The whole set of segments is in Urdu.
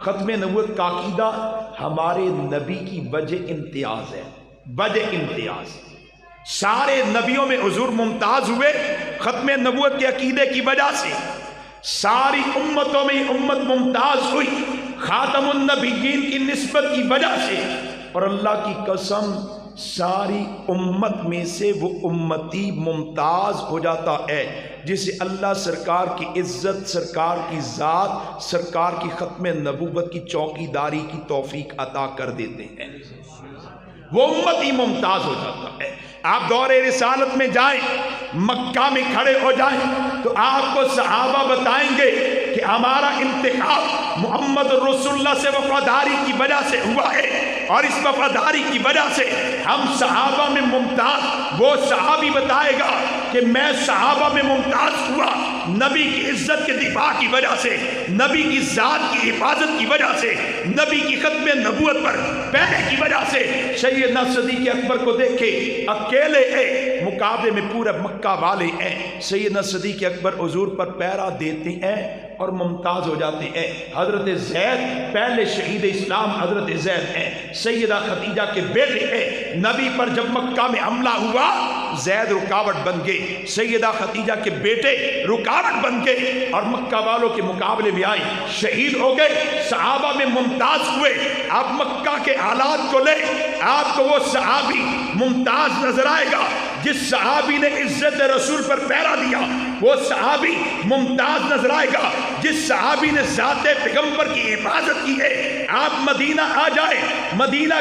ختم نبوت کا عقیدہ ہمارے نبی کی وجہ امتیاز ہے، وجہ امتیاز۔ سارے نبیوں میں حضور ممتاز ہوئے ختم نبوت کے عقیدے کی وجہ سے، ساری امتوں میں امت ممتاز ہوئی خاتم النبیین کی نسبت کی وجہ سے، اور اللہ کی قسم ساری امت میں سے وہ امتی ممتاز ہو جاتا ہے جسے اللہ سرکار کی عزت، سرکار کی ذات، سرکار کی ختم نبوت کی چوکی داری کی توفیق عطا کر دیتے ہیں، وہ امتی ممتاز ہو جاتا ہے۔ آپ دور رسالت میں جائیں، مکہ میں کھڑے ہو جائیں تو آپ کو صحابہ بتائیں گے کہ ہمارا انتخاب محمد رسول اللہ سے وفاداری کی وجہ سے ہوا ہے، اور اس وفاداری کی وجہ سے ہم صحابہ میں ممتاز۔ وہ صحابی بتائے گا کہ میں صحابہ میں ممتاز ہوا نبی کی عزت کے دفاع کی وجہ سے، نبی کی ذات کی حفاظت کی وجہ سے، نبی کی ختم نبوت پر پہرے کی وجہ سے۔ سیدنا صدیق اکبر کو دیکھے، اکیلے ہیں، مقابلے میں پورا مکہ والے ہیں، سیدنا صدیق اکبر حضور پر پہرا دیتے ہیں اور ممتاز ہو جاتے ہیں۔ حضرت زید پہلے شہید اسلام حضرت زید ہیں، سیدہ خدیجہ کے بیٹے ہیں، نبی پر جب مکہ میں حملہ ہوا زید رکاوٹ بن گئے، سیدہ خدیجہ کے بیٹے رکاوٹ بن گئے اور مکہ والوں کے مقابلے میں آئے، شہید ہو گئے، صحابہ میں ممتاز ہوئے۔ آپ مکہ کے حالات کو لے، آپ کو وہ صحابی ممتاز نظر آئے گا جس صحابی نے عزت رسول پر پہرا دیا، وہ صحابی ممتاز نظر آئے گا جس صحابی نے ذات پیغمبر کی حفاظت کی ہے۔ آپ مدینہ آ جائیں، مدینہ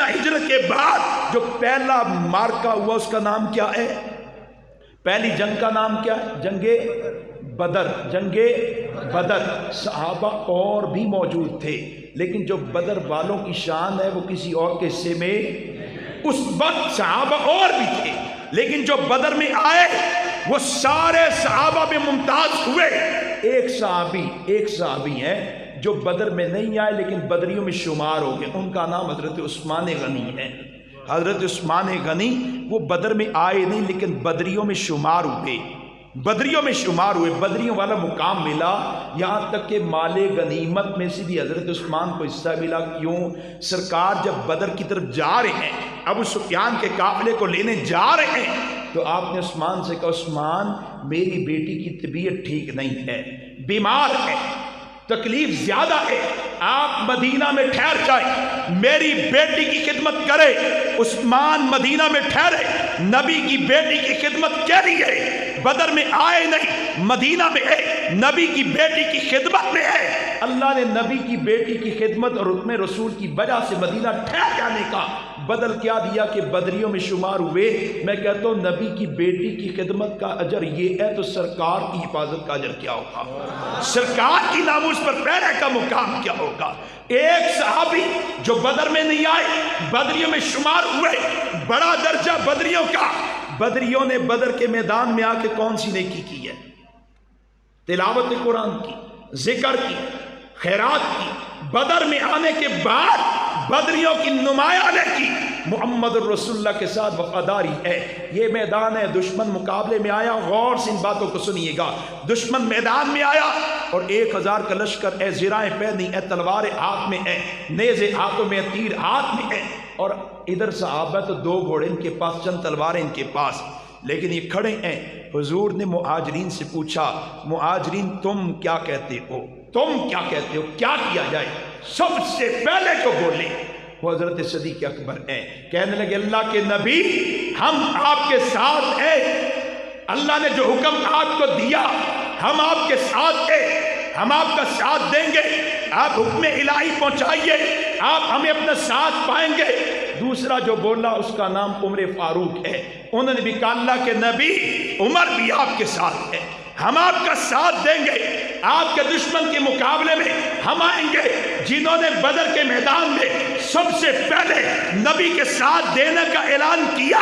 ہجرت کے بعد جو پہلا مارکا ہوا اس کا نام کیا ہے؟ پہلی جنگ کا نام کیا ہے؟ جنگ بدر۔ جنگ بدر، صحابہ اور بھی موجود تھے لیکن جو بدر والوں کی شان ہے وہ کسی اور کے حصے میں، اس وقت صحابہ اور بھی تھے لیکن جو بدر میں آئے وہ سارے صحابہ میں ممتاز ہوئے۔ ایک صحابی ہے جو بدر میں نہیں آئے لیکن بدریوں میں شمار ہو گئے، ان کا نام حضرت عثمان غنی ہے۔ حضرت عثمان غنی وہ بدر میں آئے نہیں لیکن بدریوں میں شمار ہوئے، بدریوں والا مقام ملا، یہاں تک کہ مال غنیمت میں سے بھی حضرت عثمان کو حصہ ملا۔ کیوں؟ سرکار جب بدر کی طرف جا رہے ہیں، ابو سفیان کے قافلے کو لینے جا رہے ہیں تو آپ نے عثمان سے کہا عثمان میری بیٹی کی طبیعت ٹھیک نہیں ہے، بیمار ہے، تکلیف زیادہ ہے، آپ مدینہ میں ٹھہر جائیں، میری بیٹی کی خدمت کرے۔ عثمان مدینہ میں ٹھہرے، نبی کی بیٹی کی خدمت کے لیے، بدر میں آئے نہیں، مدینہ میں ہے، نبی کی بیٹی کی خدمت میں ہے۔ اللہ نے نبی کی بیٹی کی خدمت اور حکم رسول کی وجہ سے مدینہ ٹھہر جانے کا بدل کیا دیا کہ بدریوں میں شمار ہوئے۔ میں کہتا ہوں نبی کی بیٹی کی خدمت کا اجر یہ ہے تو سرکار کی حفاظت کا اجر کیا ہوگا؟ سرکار کی ناموس پر پہرے کا مقام کیا ہوگا؟ ایک صحابی جو بدر میں نہیں آئے، بدریوں میں شمار ہوئے، بڑا درجہ بدریوں کا۔ بدریوں نے بدر کے میدان میں آ کے کون سی نیکی کی ہے؟ تلاوت قرآن کی، ذکر کی، خیرات کی۔ بدر میں آنے کے بعد بدریوں کی نمایاں نیکی، محمد الرسول اللہ کے ساتھ وفاداری ہے۔ یہ میدان ہے، دشمن مقابلے میں آیا، غور سے ان باتوں کو سنیے گا۔ دشمن میدان میں آیا اور 1000 کا لشکر ہے، زرائیں پہنی ہے، تلواریں ہاتھ میں ہیں، نیزے ہاتھوں میں، تیر ہاتھ میں ہیں، اور ادھر صحابہ تو 2 گھوڑے ان کے پاس، چند تلواریں ان کے پاس، لیکن یہ کھڑے ہیں۔ حضور نے مہاجرین سے پوچھا مہاجرین تم کیا کہتے ہو، تم کیا کہتے ہو، کیا کیا جائے؟ سب سے پہلے جو بولے وہ حضرت صدیق اکبر ہیں۔ کہنے لگے اللہ کے نبی ہم آپ کے ساتھ ہیں، اللہ نے جو حکم آپ کو دیا ہم آپ کے ساتھ ہیں، ہم آپ کا ساتھ دیں گے، آپ حکم الہی پہنچائیے، آپ ہمیں اپنا ساتھ پائیں گے۔ دوسرا جو بولا اس کا نام عمر فاروق ہے، انہوں نے بھی کہا اللہ کے نبی عمر بھی آپ کے ساتھ ہے، ہم آپ کا ساتھ دیں گے، آپ کے دشمن کے مقابلے میں ہم آئیں گے۔ جنہوں نے بدر کے میدان میں سب سے پہلے نبی کے ساتھ دینے کا اعلان کیا